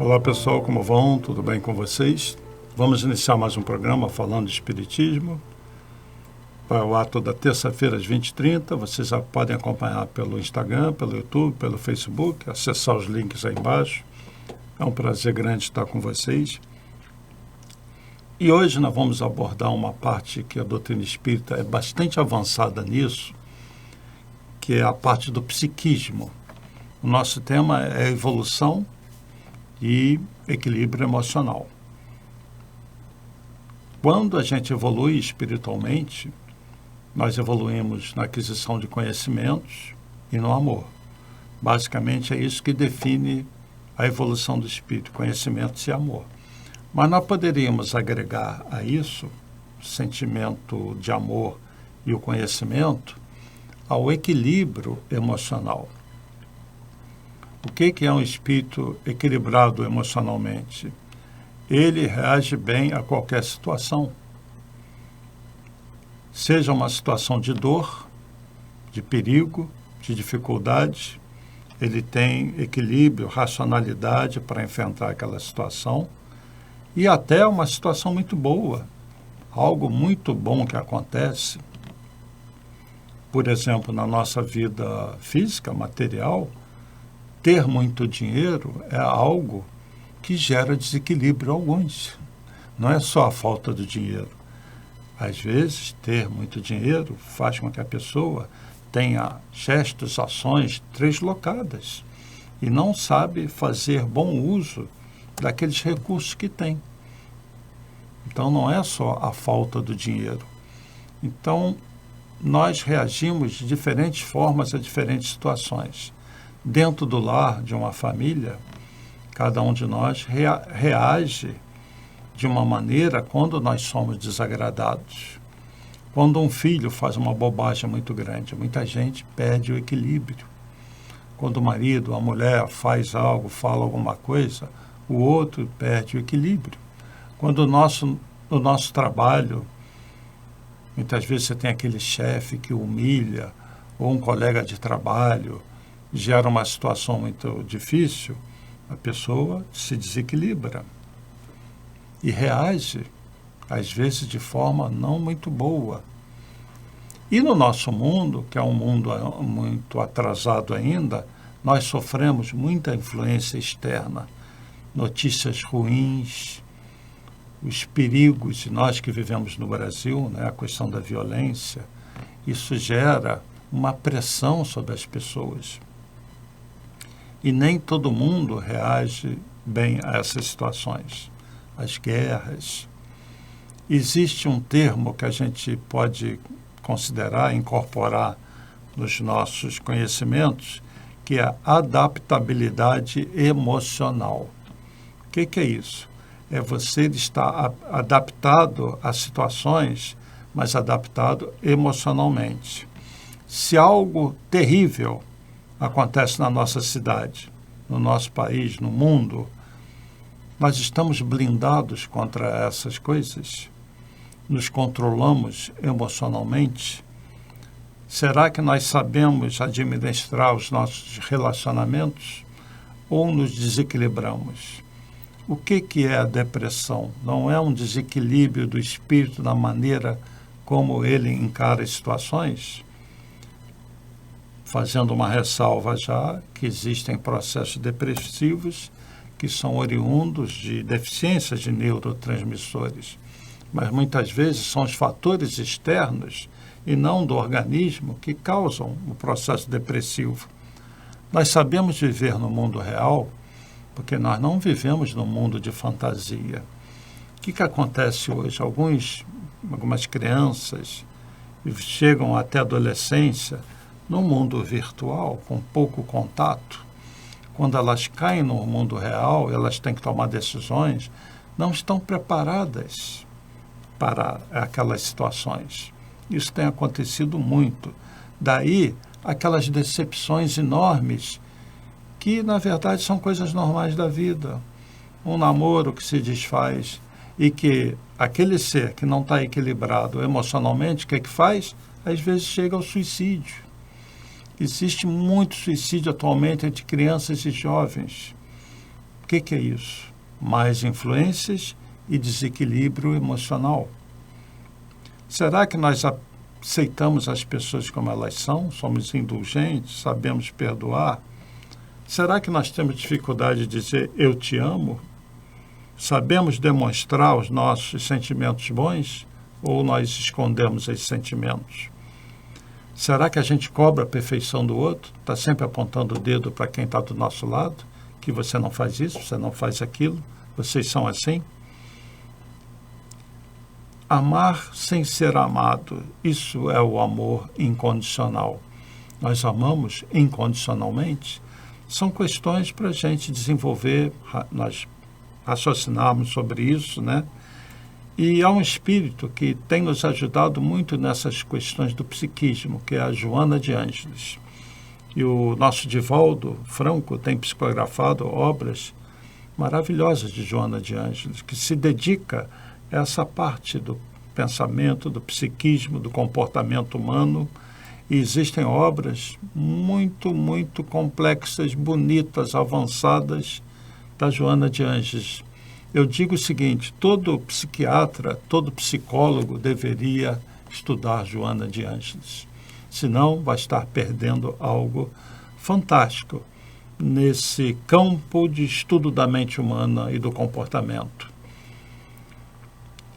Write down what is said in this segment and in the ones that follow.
Olá pessoal, como vão? Tudo bem com vocês? Vamos iniciar mais um programa falando de Espiritismo. Vai ao ar toda terça-feira às 20h30. Vocês já podem acompanhar pelo Instagram, pelo YouTube, pelo Facebook, acessar os links aí embaixo. É um prazer grande estar com vocês. E hoje nós vamos abordar uma parte que a doutrina espírita é bastante avançada nisso, que é a parte do psiquismo. O nosso tema é evolução e equilíbrio emocional. Quando a gente evolui espiritualmente, nós evoluímos na aquisição de conhecimentos e no amor. Basicamente é isso que define a evolução do espírito, conhecimentos e amor. Mas nós poderíamos agregar a isso o sentimento de amor e o conhecimento ao equilíbrio emocional. O que é um espírito equilibrado emocionalmente? Ele reage bem a qualquer situação. Seja uma situação de dor, de perigo, de dificuldade, ele tem equilíbrio, racionalidade para enfrentar aquela situação. E até uma situação muito boa, algo muito bom que acontece. Por exemplo, na nossa vida física, material, ter muito dinheiro é algo que gera desequilíbrio alguns. Não é só a falta do dinheiro. Às vezes, ter muito dinheiro faz com que a pessoa tenha gestos, ações deslocadas e não sabe fazer bom uso daqueles recursos que tem. Então, não é só a falta do dinheiro. Então, nós reagimos de diferentes formas a diferentes situações. Dentro do lar de uma família, cada um de nós reage de uma maneira quando nós somos desagradados. Quando um filho faz uma bobagem muito grande, muita gente perde o equilíbrio. Quando o marido, a mulher faz algo, fala alguma coisa, o outro perde o equilíbrio. Quando no nosso trabalho, muitas vezes você tem aquele chefe que humilha, ou um colega de trabalho, gera uma situação muito difícil, a pessoa se desequilibra e reage, às vezes, de forma não muito boa. E no nosso mundo, que é um mundo muito atrasado ainda, nós sofremos muita influência externa, notícias ruins, os perigos de nós que vivemos no Brasil, né, a questão da violência, isso gera uma pressão sobre as pessoas. E nem todo mundo reage bem a essas situações. As guerras. Existe um termo que a gente pode considerar, incorporar nos nossos conhecimentos, que é a adaptabilidade emocional. O que é isso? É você estar adaptado a situações, mas adaptado emocionalmente. Se algo terrível acontece na nossa cidade, no nosso país, no mundo, nós estamos blindados contra essas coisas? Nos controlamos emocionalmente? Será que nós sabemos administrar os nossos relacionamentos ou nos desequilibramos? O que é a depressão? Não é um desequilíbrio do espírito na maneira como ele encara as situações? Fazendo uma ressalva já que existem processos depressivos que são oriundos de deficiências de neurotransmissores, mas muitas vezes são os fatores externos e não do organismo que causam o processo depressivo. Nós sabemos viver no mundo real porque nós não vivemos no mundo de fantasia. O que acontece hoje? Algumas crianças chegam até a adolescência no mundo virtual, com pouco contato. Quando elas caem no mundo real, elas têm que tomar decisões, não estão preparadas para aquelas situações. Isso tem acontecido muito. Daí, aquelas decepções enormes, que, na verdade, são coisas normais da vida. Um namoro que se desfaz e que aquele ser que não está equilibrado emocionalmente, o que é que faz? Às vezes chega ao suicídio. Existe muito suicídio atualmente entre crianças e jovens. que é isso? Mais influências e desequilíbrio emocional. Será que nós aceitamos as pessoas como elas são? Somos indulgentes? Sabemos perdoar? Será que nós temos dificuldade de dizer eu te amo? Sabemos demonstrar os nossos sentimentos bons ou nós escondemos esses sentimentos? Será que a gente cobra a perfeição do outro? Está sempre apontando o dedo para quem está do nosso lado? Que você não faz isso, você não faz aquilo, vocês são assim? Amar sem ser amado, isso é o amor incondicional. Nós amamos incondicionalmente? São questões para a gente desenvolver, nós raciocinarmos sobre isso, né? E há um espírito que tem nos ajudado muito nessas questões do psiquismo, que é a Joana de Ângeles. E o nosso Divaldo Franco tem psicografado obras maravilhosas de Joana de Ângeles, que se dedica a essa parte do pensamento, do psiquismo, do comportamento humano. E existem obras muito, muito complexas, bonitas, avançadas da Joana de Ângeles. Eu digo o seguinte, todo psiquiatra, todo psicólogo deveria estudar Joana de Ângeles. Senão vai estar perdendo algo fantástico nesse campo de estudo da mente humana e do comportamento.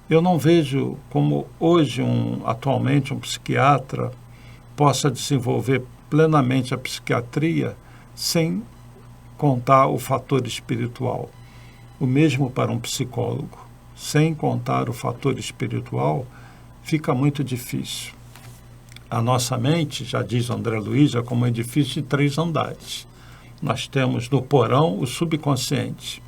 Eu não vejo como hoje, atualmente, um psiquiatra possa desenvolver plenamente a psiquiatria sem contar o fator espiritual. O mesmo para um psicólogo. Sem contar o fator espiritual, fica muito difícil. A nossa mente, já diz André Luiz, é como um edifício de 3 andares. Nós temos no porão o subconsciente.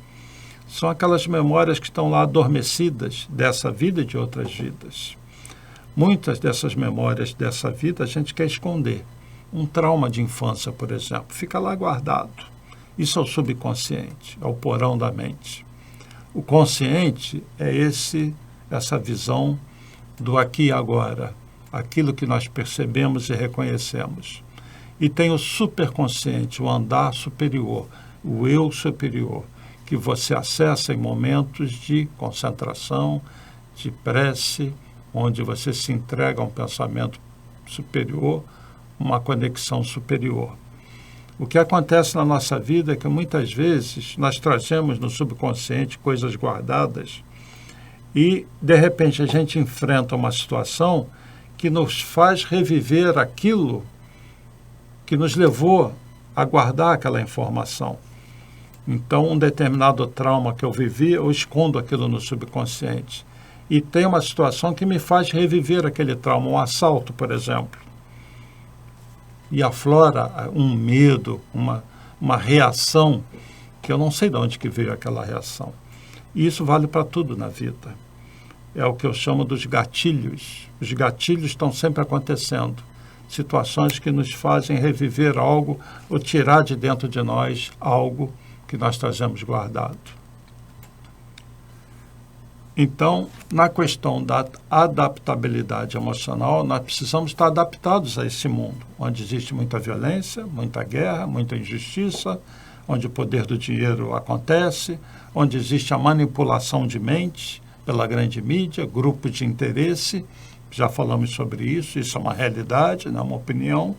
São aquelas memórias que estão lá adormecidas dessa vida e de outras vidas. Muitas dessas memórias dessa vida a gente quer esconder. Um trauma de infância, por exemplo, fica lá guardado. Isso é o subconsciente, é o porão da mente. O consciente é essa visão do aqui e agora, aquilo que nós percebemos e reconhecemos. E tem o superconsciente, o andar superior, o eu superior, que você acessa em momentos de concentração, de prece, onde você se entrega a um pensamento superior, uma conexão superior. O que acontece na nossa vida é que muitas vezes nós trazemos no subconsciente coisas guardadas e, de repente, a gente enfrenta uma situação que nos faz reviver aquilo que nos levou a guardar aquela informação. Então, um determinado trauma que eu vivi, eu escondo aquilo no subconsciente. E tem uma situação que me faz reviver aquele trauma, um assalto, por exemplo. E aflora um medo, uma reação, que eu não sei de onde que veio aquela reação. E isso vale para tudo na vida. É o que eu chamo dos gatilhos. Os gatilhos estão sempre acontecendo. Situações que nos fazem reviver algo ou tirar de dentro de nós algo que nós trazemos guardado. Então, na questão da adaptabilidade emocional, nós precisamos estar adaptados a esse mundo, onde existe muita violência, muita guerra, muita injustiça, onde o poder do dinheiro acontece, onde existe a manipulação de mente pela grande mídia, grupos de interesse, já falamos sobre isso é uma realidade, não é uma opinião.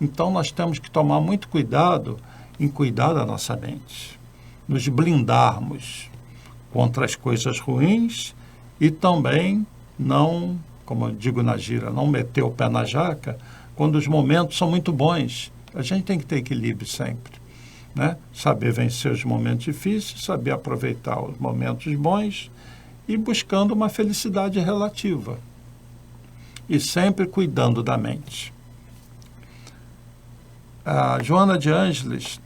Então, nós temos que tomar muito cuidado em cuidar da nossa mente, nos blindarmos contra as coisas ruins e também não, como eu digo na gíria, não meter o pé na jaca quando os momentos são muito bons. A gente tem que ter equilíbrio sempre, né? Saber vencer os momentos difíceis, saber aproveitar os momentos bons e buscando uma felicidade relativa. E sempre cuidando da mente. A Joana de Ângeles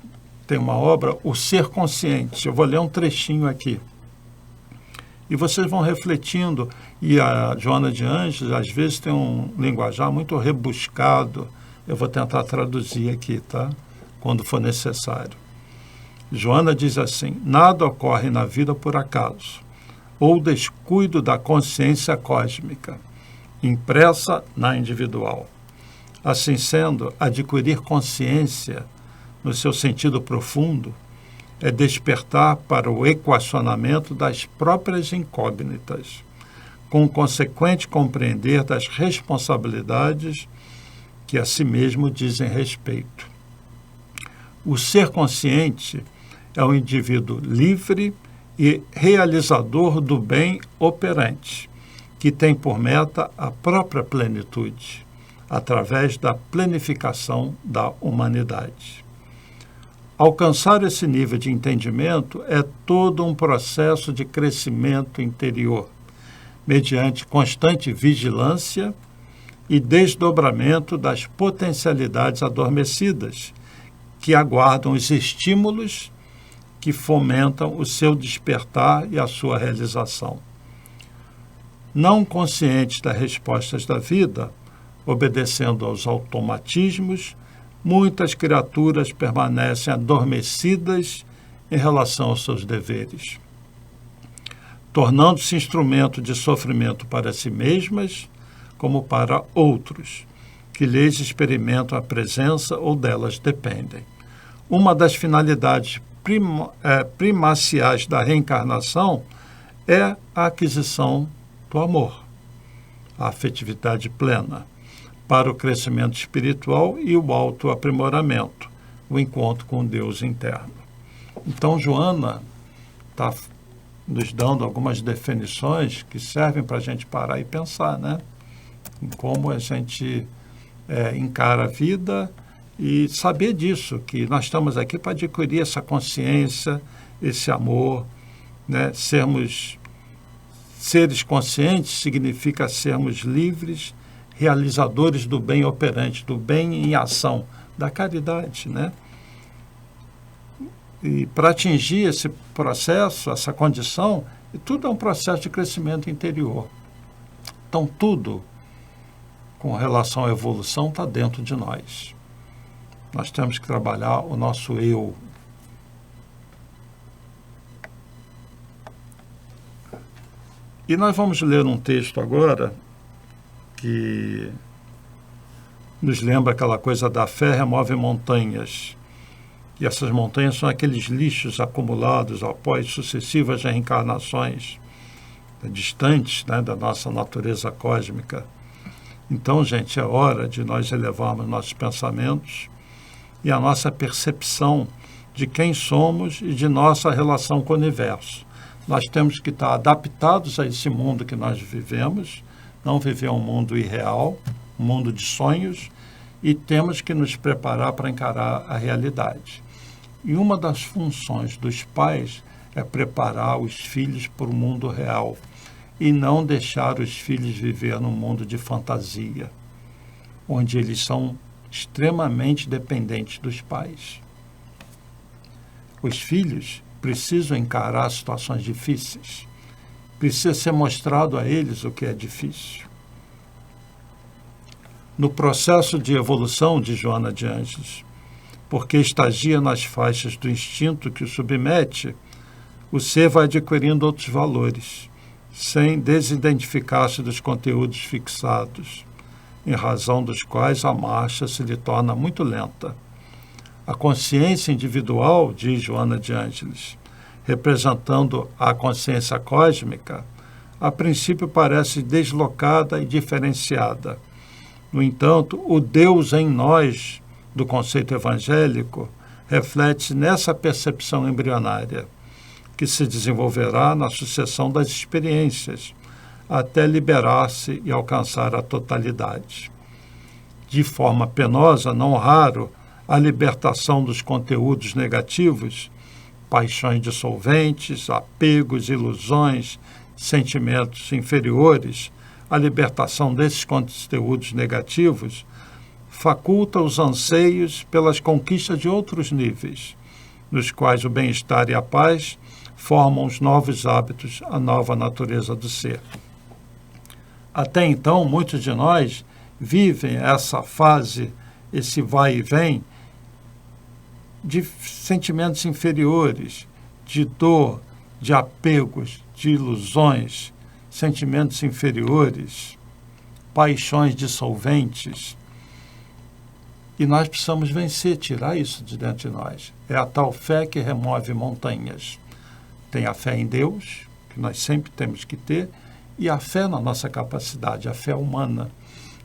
tem uma obra, O Ser Consciente. Eu vou ler um trechinho aqui. E vocês vão refletindo, e a Joana de Ângeles, às vezes, tem um linguajar muito rebuscado. Eu vou tentar traduzir aqui, tá? Quando for necessário. Joana diz assim: nada ocorre na vida por acaso, ou descuido da consciência cósmica, impressa na individual. Assim sendo, adquirir consciência, no seu sentido profundo, é despertar para o equacionamento das próprias incógnitas, com consequente compreender das responsabilidades que a si mesmo dizem respeito. O ser consciente é um indivíduo livre e realizador do bem operante, que tem por meta a própria plenitude, através da planificação da humanidade. Alcançar esse nível de entendimento é todo um processo de crescimento interior, mediante constante vigilância e desdobramento das potencialidades adormecidas, que aguardam os estímulos que fomentam o seu despertar e a sua realização. Não conscientes das respostas da vida, obedecendo aos automatismos, muitas criaturas permanecem adormecidas em relação aos seus deveres, tornando-se instrumento de sofrimento para si mesmas, como para outros, que lhes experimentam a presença ou delas dependem. Uma das finalidades primaciais da reencarnação é a aquisição do amor, a afetividade plena, para o crescimento espiritual e o autoaprimoramento, o encontro com Deus interno. Então, Joana está nos dando algumas definições que servem para a gente parar e pensar, né? Em como a gente encara a vida e saber disso, que nós estamos aqui para adquirir essa consciência, esse amor, né? Sermos seres conscientes significa sermos livres, realizadores do bem operante, do bem em ação, da caridade, né? E para atingir esse processo, essa condição, tudo é um processo de crescimento interior. Então, tudo com relação à evolução está dentro de nós. Nós temos que trabalhar o nosso eu. E nós vamos ler um texto agora que nos lembra aquela coisa da fé remove montanhas. E essas montanhas são aqueles lixos acumulados após sucessivas reencarnações distantes, né, da nossa natureza cósmica. Então, gente, é hora de nós elevarmos nossos pensamentos e a nossa percepção de quem somos e de nossa relação com o universo. Nós temos que estar adaptados a esse mundo que nós vivemos, não viver um mundo irreal, um mundo de sonhos, e temos que nos preparar para encarar a realidade. E uma das funções dos pais é preparar os filhos para o mundo real e não deixar os filhos viver num mundo de fantasia, onde eles são extremamente dependentes dos pais. Os filhos precisam encarar situações difíceis, precisa ser mostrado a eles o que é difícil. No processo de evolução de Joana de Ângeles, porque estagia nas faixas do instinto que o submete, o ser vai adquirindo outros valores, sem desidentificar-se dos conteúdos fixados, em razão dos quais a marcha se lhe torna muito lenta. A consciência individual, diz Joana de Ângeles, representando a consciência cósmica, a princípio parece deslocada e diferenciada. No entanto, o Deus em nós, do conceito evangélico, reflete nessa percepção embrionária, que se desenvolverá na sucessão das experiências, até liberar-se e alcançar a totalidade. De forma penosa, não raro, a libertação dos conteúdos negativos, paixões dissolventes, apegos, ilusões, sentimentos inferiores, a libertação desses conteúdos negativos faculta os anseios pelas conquistas de outros níveis, nos quais o bem-estar e a paz formam os novos hábitos, a nova natureza do ser. Até então, muitos de nós vivem essa fase, esse vai e vem, de sentimentos inferiores, de dor, de apegos, de ilusões, sentimentos inferiores, paixões dissolventes. E nós precisamos vencer, tirar isso de dentro de nós. É a tal fé que remove montanhas. Tem a fé em Deus, que nós sempre temos que ter, e a fé na nossa capacidade, a fé humana.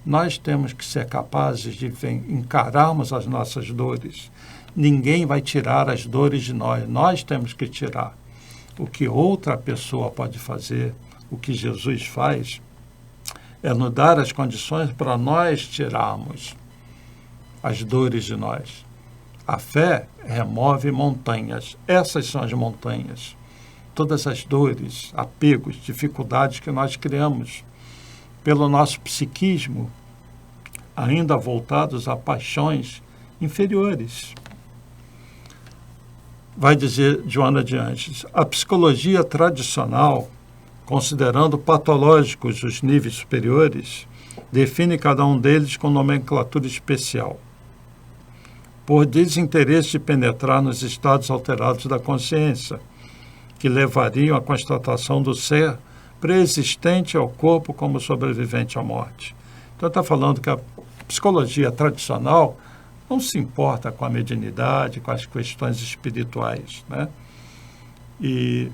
Nós temos que ser capazes de encararmos as nossas dores. Ninguém vai tirar as dores de nós. Nós temos que tirar. O que outra pessoa pode fazer, o que Jesus faz, é nos dar as condições para nós tirarmos as dores de nós. A fé remove montanhas. Essas são as montanhas. Todas as dores, apegos, dificuldades que nós criamos pelo nosso psiquismo, ainda voltados a paixões inferiores. Vai dizer Joana de Angelis, a psicologia tradicional, considerando patológicos os níveis superiores, define cada um deles com nomenclatura especial, por desinteresse de penetrar nos estados alterados da consciência, que levariam à constatação do ser preexistente ao corpo como sobrevivente à morte. Então está falando que a psicologia tradicional não se importa com a mediunidade, com as questões espirituais, né? E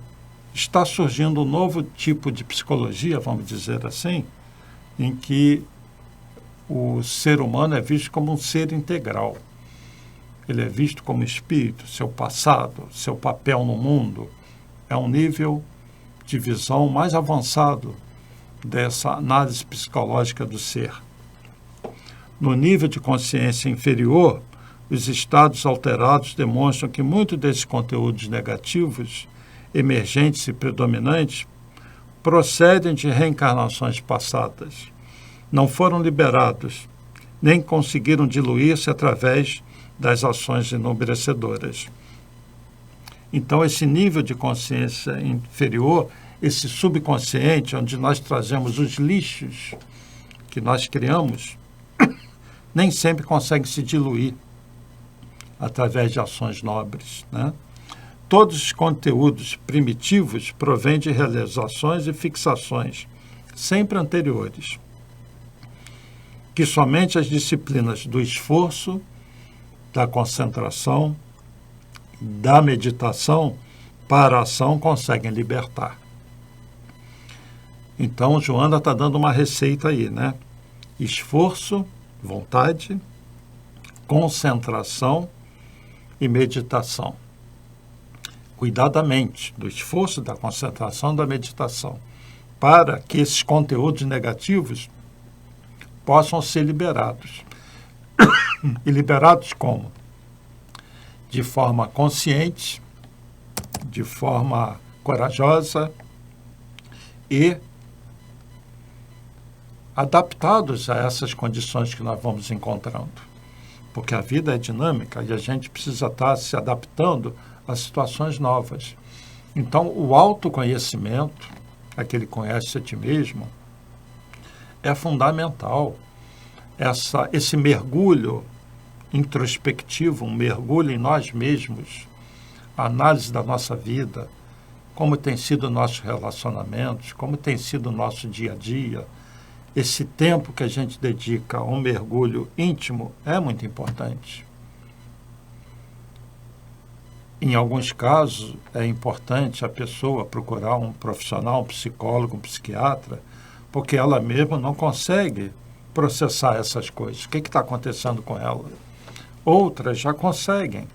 está surgindo um novo tipo de psicologia, vamos dizer assim, em que o ser humano é visto como um ser integral. Ele é visto como espírito, seu passado, seu papel no mundo. É um nível de visão mais avançado dessa análise psicológica do ser. No nível de consciência inferior, os estados alterados demonstram que muitos desses conteúdos negativos, emergentes e predominantes, procedem de reencarnações passadas. Não foram liberados, nem conseguiram diluir-se através das ações enobrecedoras. Então, esse nível de consciência inferior, esse subconsciente, onde nós trazemos os lixos que nós criamos, nem sempre consegue se diluir através de ações nobres, né? Todos os conteúdos primitivos provêm de realizações e fixações, sempre anteriores, que somente as disciplinas do esforço, da concentração, da meditação para a ação conseguem libertar. Então, Joana está dando uma receita aí, né? Esforço, vontade, concentração e meditação. Cuidar da mente, do esforço, da concentração, da meditação, para que esses conteúdos negativos possam ser liberados. E liberados como? De forma consciente, de forma corajosa e adaptados a essas condições que nós vamos encontrando. Porque a vida é dinâmica e a gente precisa estar se adaptando a situações novas. Então, o autoconhecimento, aquele conhece a ti mesmo, é fundamental. Esse mergulho introspectivo, um mergulho em nós mesmos, a análise da nossa vida, como tem sido nossos relacionamentos, como tem sido o nosso dia a dia. Esse tempo que a gente dedica a um mergulho íntimo é muito importante. Em alguns casos, é importante a pessoa procurar um profissional, um psicólogo, um psiquiatra, porque ela mesma não consegue processar essas coisas. O que está acontecendo com ela? Outras já conseguem.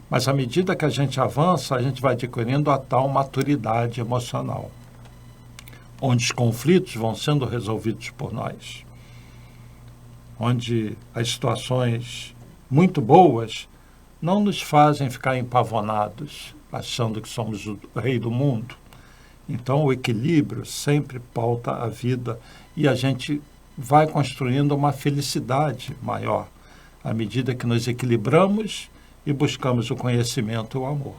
Mas à medida que a gente avança, a gente vai adquirindo a tal maturidade emocional, onde os conflitos vão sendo resolvidos por nós, onde as situações muito boas não nos fazem ficar empavonados, achando que somos o rei do mundo. Então, o equilíbrio sempre pauta a vida e a gente vai construindo uma felicidade maior à medida que nos equilibramos e buscamos o conhecimento e o amor.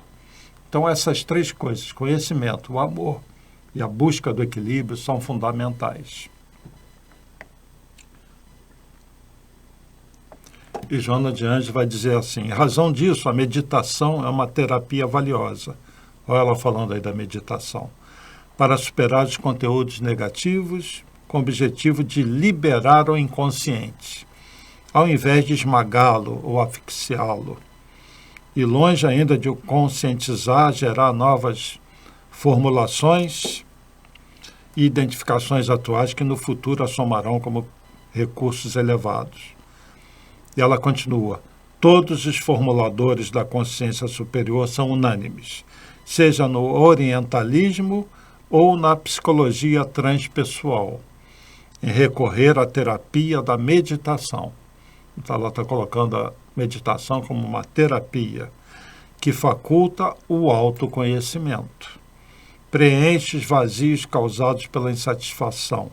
Então, essas três coisas, conhecimento, o amor e a busca do equilíbrio, são fundamentais. E Joana de Angelis vai dizer assim, em razão disso, a meditação é uma terapia valiosa. Olha ela falando aí da meditação. Para superar os conteúdos negativos, com o objetivo de liberar o inconsciente. ao invés de esmagá-lo ou asfixiá-lo. E longe ainda de o conscientizar, gerar novas formulações e identificações atuais que no futuro assomarão como recursos elevados. E ela continua: todos os formuladores da consciência superior são unânimes, seja no orientalismo ou na psicologia transpessoal, em recorrer à terapia da meditação. Então ela está colocando a meditação como uma terapia que faculta o autoconhecimento, preenche os vazios causados pela insatisfação,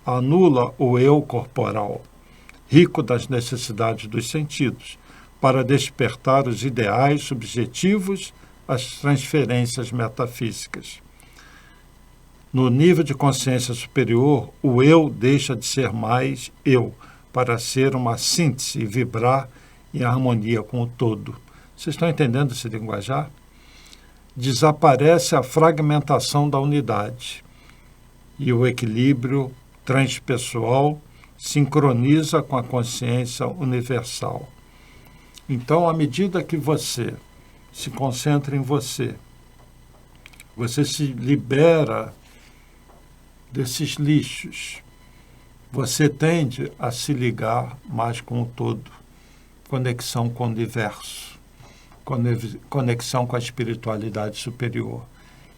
anula o eu corporal, rico das necessidades dos sentidos, para despertar os ideais subjetivos, as transferências metafísicas. No nível de consciência superior, o eu deixa de ser mais eu, para ser uma síntese e vibrar em harmonia com o todo. Vocês estão entendendo esse linguajar? Desaparece a fragmentação da unidade e o equilíbrio transpessoal sincroniza com a consciência universal. Então, à medida que você se concentra em você, você se libera desses lixos, você tende a se ligar mais com o todo, conexão com o universo, conexão com a espiritualidade superior.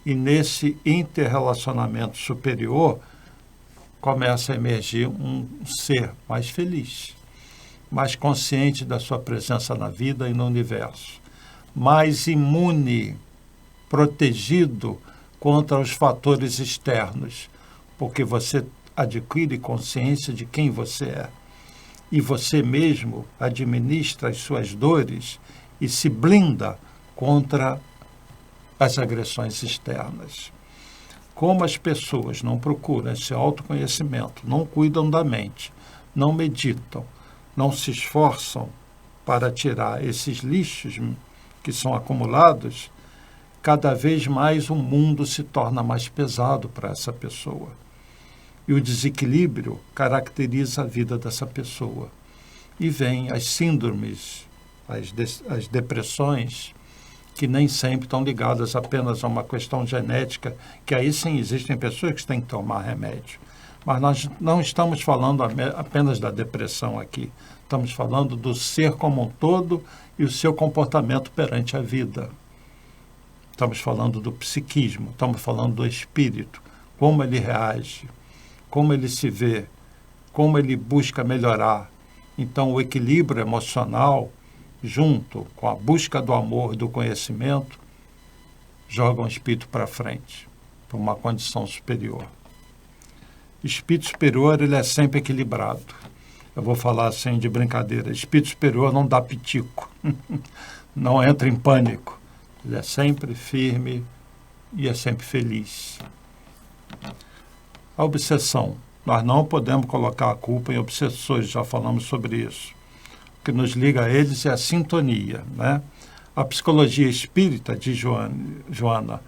E nesse interrelacionamento superior, começa a emergir um ser mais feliz, mais consciente da sua presença na vida e no universo, mais imune, protegido contra os fatores externos, porque você adquire consciência de quem você é. E você mesmo administra as suas dores e se blinda contra as agressões externas. Como as pessoas não procuram esse autoconhecimento, não cuidam da mente, não meditam, não se esforçam para tirar esses lixos que são acumulados, cada vez mais o mundo se torna mais pesado para essa pessoa. E o desequilíbrio caracteriza a vida dessa pessoa. E vem as síndromes, as depressões, que nem sempre estão ligadas apenas a uma questão genética, que aí sim existem pessoas que têm que tomar remédio. Mas nós não estamos falando apenas da depressão aqui. Estamos falando do ser como um todo e o seu comportamento perante a vida. Estamos falando do psiquismo, estamos falando do espírito, como ele reage, como ele se vê, como ele busca melhorar. Então, o equilíbrio emocional, junto com a busca do amor e do conhecimento, joga o espírito para frente, para uma condição superior. O espírito superior, ele é sempre equilibrado. Eu vou falar assim de brincadeira. O espírito superior não dá pitico, não entra em pânico. Ele é sempre firme e é sempre feliz. A obsessão. Nós não podemos colocar a culpa em obsessores, já falamos sobre isso. O que nos liga a eles é a sintonia, né? A psicologia espírita, de Joana,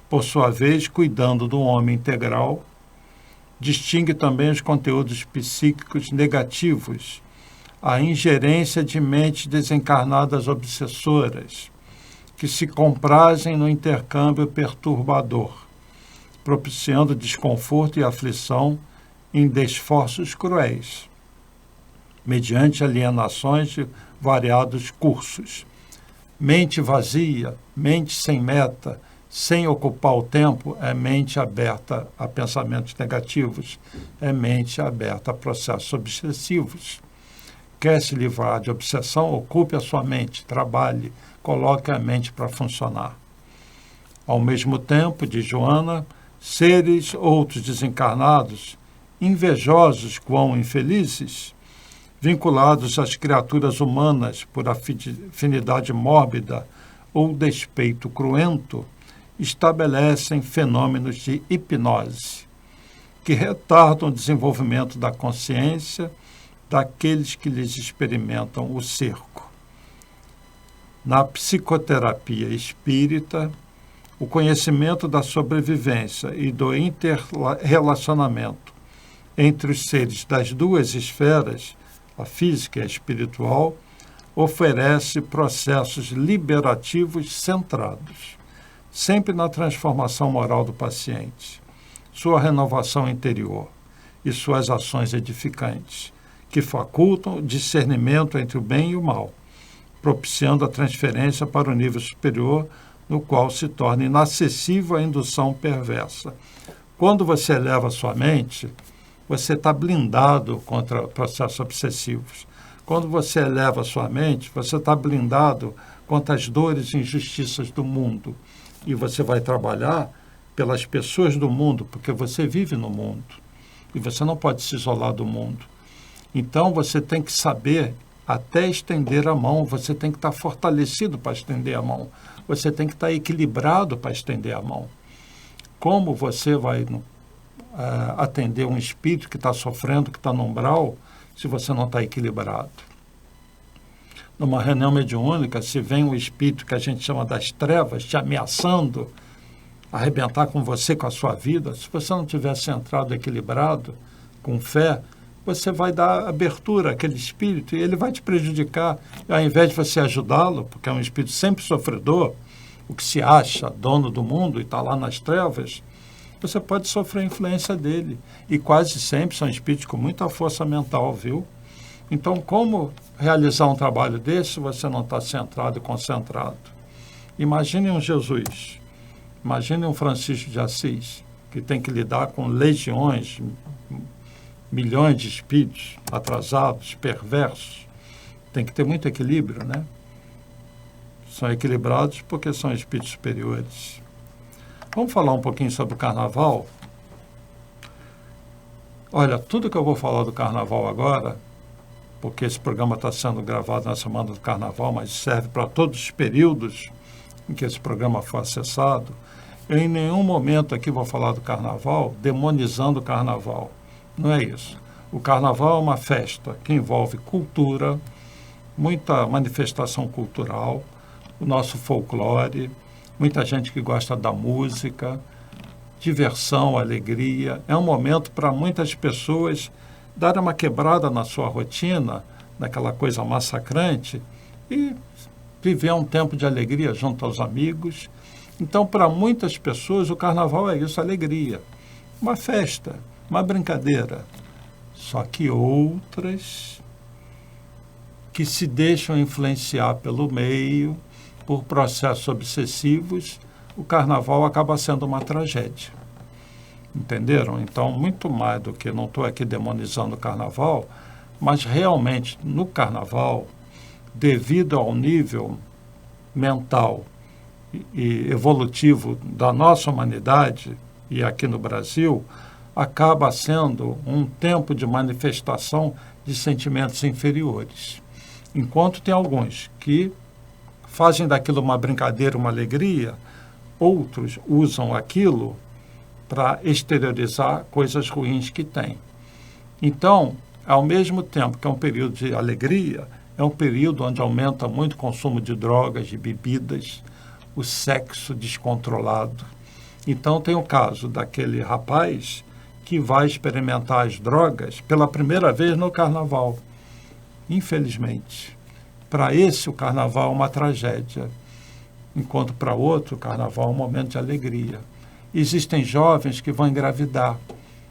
por sua vez, cuidando do homem integral, distingue também os conteúdos psíquicos negativos, a ingerência de mentes desencarnadas obsessoras, que se comprazem no intercâmbio perturbador, propiciando desconforto e aflição em desforços cruéis, mediante alienações de variados cursos. Mente vazia, mente sem meta, sem ocupar o tempo, é mente aberta a pensamentos negativos, é mente aberta a processos obsessivos. Quer se livrar de obsessão? Ocupe a sua mente, trabalhe, coloque a mente para funcionar. Ao mesmo tempo, diz Joana, seres outros desencarnados, invejosos quão infelizes, vinculados às criaturas humanas por afinidade mórbida ou despeito cruento, estabelecem fenômenos de hipnose, que retardam o desenvolvimento da consciência daqueles que lhes experimentam o cerco. Na psicoterapia espírita, o conhecimento da sobrevivência e do interrelacionamento entre os seres das duas esferas a física e a espiritual, oferece processos liberativos centrados, sempre na transformação moral do paciente, sua renovação interior e suas ações edificantes, que facultam o discernimento entre o bem e o mal, propiciando a transferência para o nível superior, no qual se torna inacessível a indução perversa. Quando você eleva a sua mente, você está blindado contra processos obsessivos. Quando você eleva a sua mente, você está blindado contra as dores e injustiças do mundo. E você vai trabalhar pelas pessoas do mundo, porque você vive no mundo. E você não pode se isolar do mundo. Então, você tem que saber até estender a mão, você tem que estar fortalecido para estender a mão. Você tem que estar equilibrado para estender a mão. Como você vai atender um espírito que está sofrendo, que está no umbral, se você não está equilibrado? Numa reunião mediúnica, se vem um espírito que a gente chama das trevas, te ameaçando, arrebentar com você, com a sua vida, se você não estiver centrado, equilibrado, com fé, você vai dar abertura àquele espírito e ele vai te prejudicar. E ao invés de você ajudá-lo, porque é um espírito sempre sofredor, o que se acha dono do mundo e está lá nas trevas, você pode sofrer a influência dele. E quase sempre são espíritos com muita força mental, viu? Então, como realizar um trabalho desse se você não está centrado e concentrado? Imagine um Jesus, imagine um Francisco de Assis, que tem que lidar com legiões, milhões de espíritos atrasados, perversos. Tem que ter muito equilíbrio, né? São equilibrados porque são espíritos superiores. Vamos falar um pouquinho sobre o Carnaval? Olha, tudo que eu vou falar do Carnaval agora, porque esse programa está sendo gravado na semana do Carnaval, mas serve para todos os períodos em que esse programa for acessado, eu em nenhum momento aqui vou falar do Carnaval demonizando o Carnaval. Não é isso. O Carnaval é uma festa que envolve cultura, muita manifestação cultural, o nosso folclore, muita gente que gosta da música, diversão, alegria. É um momento para muitas pessoas dar uma quebrada na sua rotina, naquela coisa massacrante, e viver um tempo de alegria junto aos amigos. Então, para muitas pessoas, o Carnaval é isso, alegria. Uma festa, uma brincadeira. Só que outras que se deixam influenciar pelo meio, por processos obsessivos, o Carnaval acaba sendo uma tragédia. Entenderam? Então, muito mais do que, não estou aqui demonizando o Carnaval, mas realmente no Carnaval, devido ao nível mental e evolutivo da nossa humanidade, e aqui no Brasil, acaba sendo um tempo de manifestação de sentimentos inferiores. Enquanto tem alguns que fazem daquilo uma brincadeira, uma alegria, outros usam aquilo para exteriorizar coisas ruins que têm. Então, ao mesmo tempo que é um período de alegria, é um período onde aumenta muito o consumo de drogas, de bebidas, o sexo descontrolado. Então, tem o caso daquele rapaz que vai experimentar as drogas pela primeira vez no Carnaval. Infelizmente. Para esse, o Carnaval é uma tragédia, enquanto para outro, o Carnaval é um momento de alegria. Existem jovens que vão engravidar,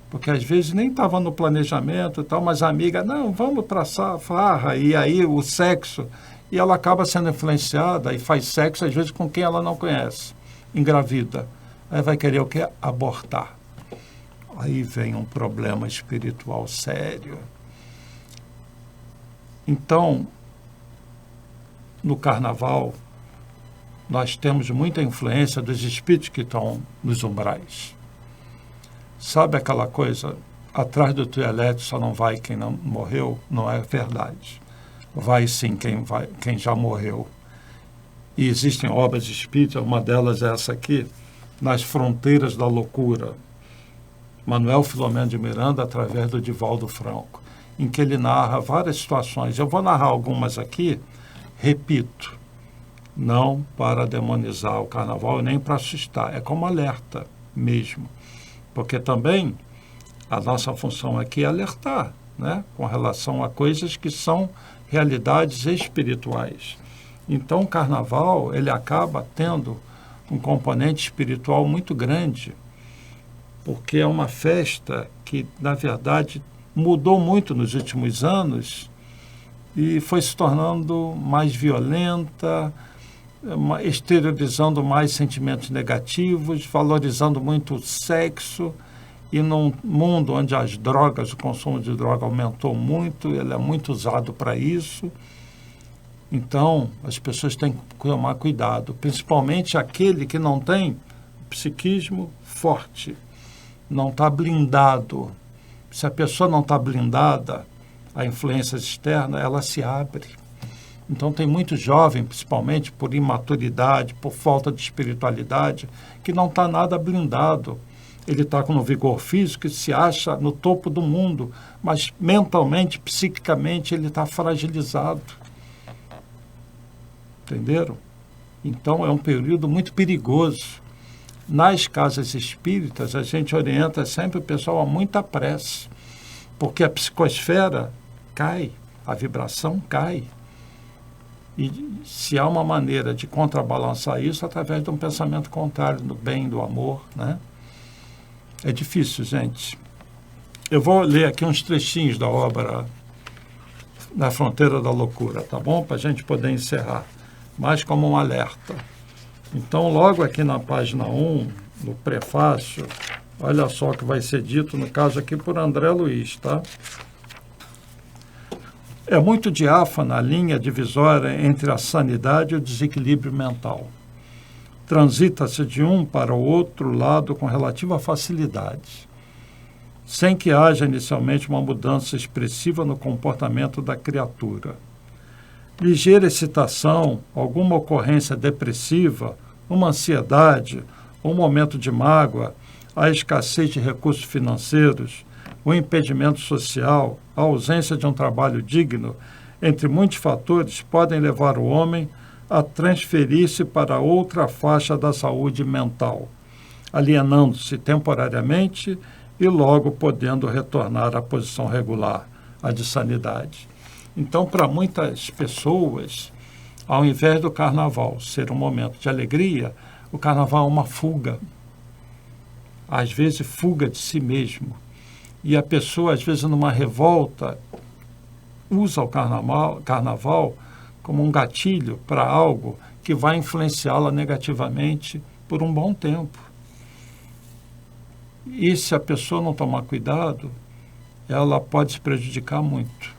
porque às vezes nem estavam no planejamento e tal, mas a amiga, não, vamos para a farra, e aí o sexo, e ela acaba sendo influenciada e faz sexo, às vezes, com quem ela não conhece, engravida. Aí vai querer o quê? Abortar. Aí vem um problema espiritual sério. Então, no Carnaval, nós temos muita influência dos espíritos que estão nos umbrais. Sabe aquela coisa, atrás do trio elétrico só não vai quem não morreu? Não é verdade. Vai sim quem já morreu. E existem obras espíritas, uma delas é essa aqui, Nas Fronteiras da Loucura, Manuel Filomeno de Miranda, através do Divaldo Franco, em que ele narra várias situações. Eu vou narrar algumas aqui, repito, não para demonizar o Carnaval e nem para assustar, é como alerta mesmo, porque também a nossa função aqui é alertar, né, com relação a coisas que são realidades espirituais. Então, o carnaval, ele acaba tendo um componente espiritual muito grande, porque é uma festa que, na verdade, mudou muito nos últimos anos e foi se tornando mais violenta, exteriorizando mais sentimentos negativos, valorizando muito o sexo. E num mundo onde as drogas, o consumo de droga aumentou muito, ele é muito usado para isso. Então, as pessoas têm que tomar cuidado, principalmente aquele que não tem psiquismo forte, não está blindado. Se a pessoa não está blindada a influências externas, ela se abre. Então, tem muito jovem, principalmente por imaturidade, por falta de espiritualidade, que não está nada blindado. Ele está com um vigor físico e se acha no topo do mundo, mas mentalmente, psiquicamente, ele está fragilizado. Entenderam? Então, é um período muito perigoso. Nas casas espíritas, a gente orienta sempre o pessoal a muita prece, porque a psicosfera cai, a vibração cai. E se há uma maneira de contrabalançar isso, através de um pensamento contrário, do bem, do amor, né? É difícil, gente. Eu vou ler aqui uns trechinhos da obra Na Fronteira da Loucura, tá bom? Para a gente poder encerrar, mais como um alerta. Então, logo aqui na página 1, no prefácio, olha só o que vai ser dito, no caso aqui por André Luiz, tá? É muito diáfana a linha divisória entre a sanidade e o desequilíbrio mental. Transita-se de um para o outro lado com relativa facilidade, sem que haja inicialmente uma mudança expressiva no comportamento da criatura. Ligeira excitação, alguma ocorrência depressiva, uma ansiedade, um momento de mágoa, a escassez de recursos financeiros, o impedimento social, a ausência de um trabalho digno, entre muitos fatores, podem levar o homem a transferir-se para outra faixa da saúde mental, alienando-se temporariamente e logo podendo retornar à posição regular, a de sanidade. Então, para muitas pessoas, ao invés do carnaval ser um momento de alegria, o carnaval é uma fuga, às vezes fuga de si mesmo. E a pessoa, às vezes, numa revolta, usa o carnaval como um gatilho para algo que vai influenciá-la negativamente por um bom tempo. E se a pessoa não tomar cuidado, ela pode se prejudicar muito.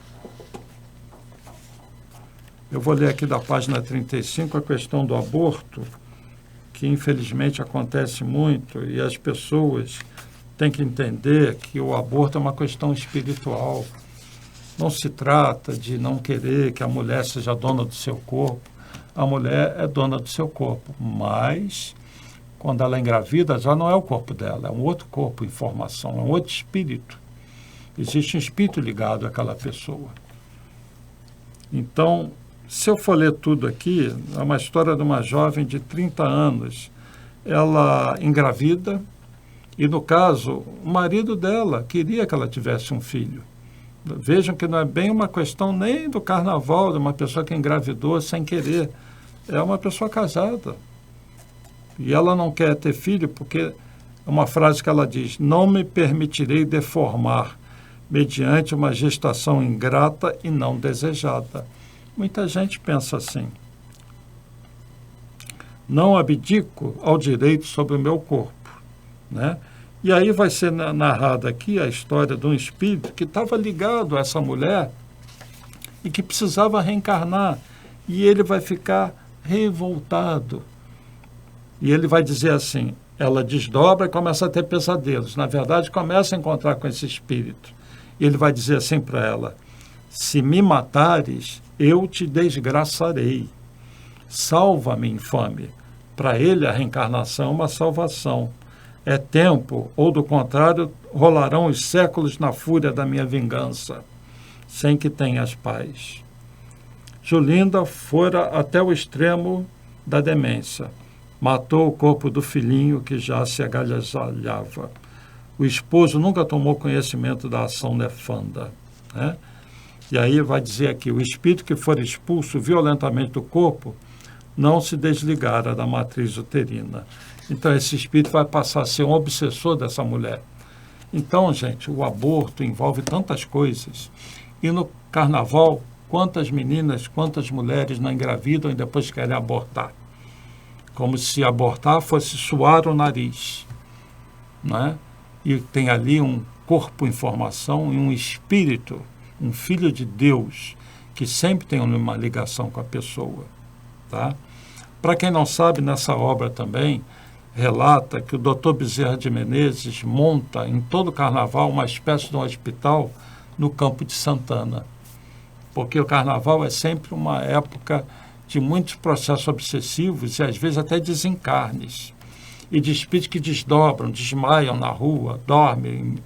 Eu vou ler aqui da página 35 a questão do aborto, que infelizmente acontece muito, e as pessoas têm que entender que o aborto é uma questão espiritual. Não se trata de não querer que a mulher seja dona do seu corpo. A mulher é dona do seu corpo, mas quando ela é engravida, já não é o corpo dela, é um outro corpo em formação, é um outro espírito. Existe um espírito ligado àquela pessoa. Então, se eu for ler tudo aqui, é uma história de uma jovem de 30 anos. Ela engravida e, no caso, o marido dela queria que ela tivesse um filho. Vejam que não é bem uma questão nem do carnaval, de uma pessoa que engravidou sem querer. É uma pessoa casada. E ela não quer ter filho porque é uma frase que ela diz: não me permitirei deformar mediante uma gestação ingrata e não desejada. Muita gente pensa assim: não abdico ao direito sobre o meu corpo, né? E aí vai ser narrada aqui a história de um espírito que estava ligado a essa mulher e que precisava reencarnar. E ele vai ficar revoltado. E ele vai dizer assim, ela desdobra e começa a ter pesadelos. Na verdade, começa a encontrar com esse espírito. E ele vai dizer assim para ela: se me matares, eu te desgraçarei. Salva-me, infame. Para ele, a reencarnação é uma salvação. É tempo, ou do contrário, rolarão os séculos na fúria da minha vingança, sem que tenhas paz. Julinda fora até o extremo da demência. Matou o corpo do filhinho que já se agasalhava. O esposo nunca tomou conhecimento da ação nefanda. né? E aí vai dizer aqui, o espírito que for expulso violentamente do corpo não se desligara da matriz uterina. Então, esse espírito vai passar a ser um obsessor dessa mulher. Então, gente, o aborto envolve tantas coisas. E no carnaval, quantas meninas, quantas mulheres não engravidam e depois querem abortar? Como se abortar fosse suar o nariz, né? E tem ali um corpo em formação e um espírito, um filho de Deus, que sempre tem uma ligação com a pessoa, tá? Para quem não sabe, nessa obra também relata que o Dr. Bezerra de Menezes monta em todo o carnaval uma espécie de um hospital no Campo de Santana, porque o carnaval é sempre uma época de muitos processos obsessivos e às vezes até desencarnes, e de espíritos que desdobram, desmaiam na rua, dormem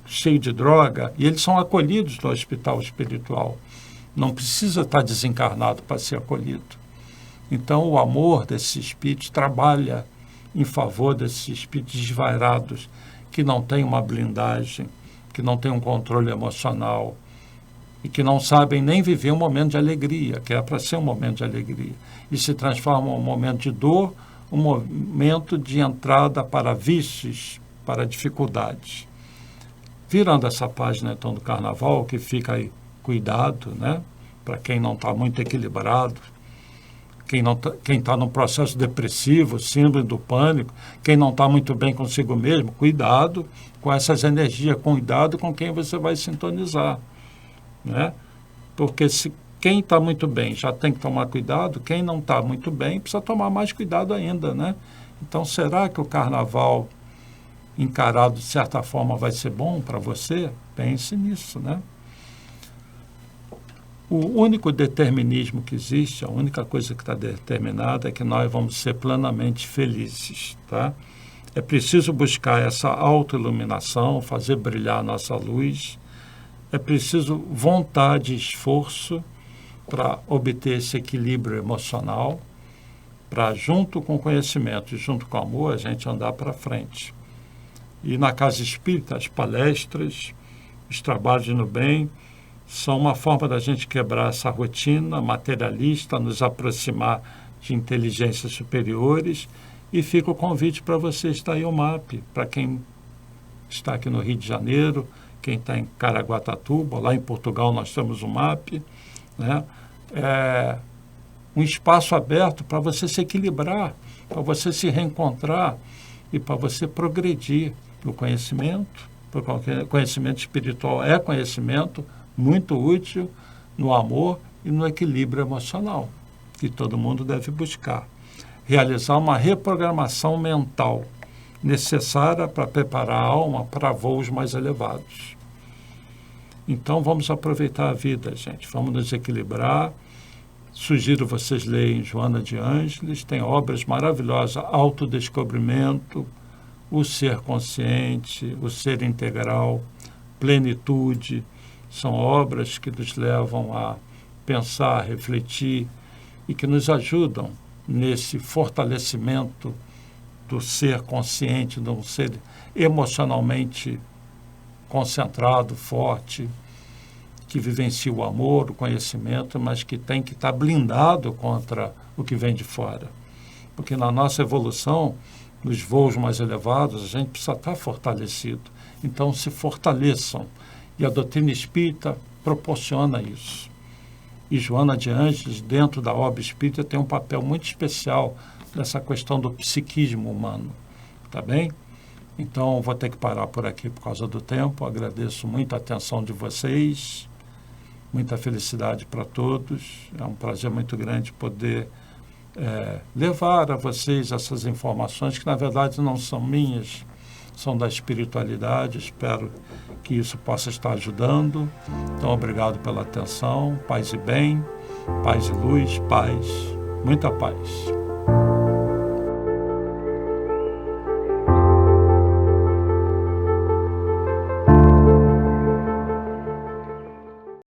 cheio de droga, e eles são acolhidos no hospital espiritual. Não precisa estar desencarnado para ser acolhido. Então, o amor desses espíritos trabalha em favor desses espíritos desvairados, que não têm uma blindagem, que não têm um controle emocional e que não sabem nem viver um momento de alegria, que é para ser um momento de alegria, e se transforma em um momento de dor, um momento de entrada para vícios, para dificuldades. Virando essa página, então, do carnaval, que fica aí, cuidado, né? Para quem não está muito equilibrado, quem está num processo depressivo, síndrome do pânico, quem não está muito bem consigo mesmo, cuidado com essas energias, cuidado com quem você vai sintonizar, né? Porque se quem está muito bem já tem que tomar cuidado, quem não está muito bem precisa tomar mais cuidado ainda, né? Então, será que o carnaval encarado de certa forma vai ser bom para você? Pense nisso, né? O único determinismo que existe, a única coisa que está determinada é que nós vamos ser plenamente felizes, tá? É preciso buscar essa autoiluminação, fazer brilhar a nossa luz. É preciso vontade e esforço para obter esse equilíbrio emocional, para, junto com o conhecimento e junto com o amor, a gente andar para frente. E na Casa Espírita, as palestras, os trabalhos no bem, são uma forma da gente quebrar essa rotina materialista, nos aproximar de inteligências superiores. E fica o convite para você estar aí o MAP, para quem está aqui no Rio de Janeiro, quem está em Caraguatatuba, lá em Portugal nós temos o MAP, né? É um espaço aberto para você se equilibrar, para você se reencontrar e para você progredir no conhecimento, porque o conhecimento espiritual é conhecimento muito útil no amor e no equilíbrio emocional, que todo mundo deve buscar. Realizar uma reprogramação mental necessária para preparar a alma para voos mais elevados. Então, vamos aproveitar a vida, gente. Vamos nos equilibrar. Sugiro vocês leem Joana de Ângeles, tem obras maravilhosas, Autodescobrimento, O Ser Consciente, O Ser Integral, Plenitude. São obras que nos levam a pensar, refletir e que nos ajudam nesse fortalecimento do ser consciente, de um ser emocionalmente concentrado, forte, que vivencia o amor, o conhecimento, mas que tem que estar blindado contra o que vem de fora. Porque na nossa evolução, nos voos mais elevados, a gente precisa estar fortalecido. Então, se fortaleçam. E a doutrina espírita proporciona isso. E Joana de Ângeles, dentro da obra espírita, tem um papel muito especial nessa questão do psiquismo humano. Tá bem? Então, vou ter que parar por aqui por causa do tempo. Agradeço muito a atenção de vocês. Muita felicidade para todos. É um prazer muito grande poder levar a vocês essas informações que, na verdade, não são minhas, são da espiritualidade. Espero que isso possa estar ajudando. Então, obrigado pela atenção. Paz e bem, paz e luz, paz, muita paz.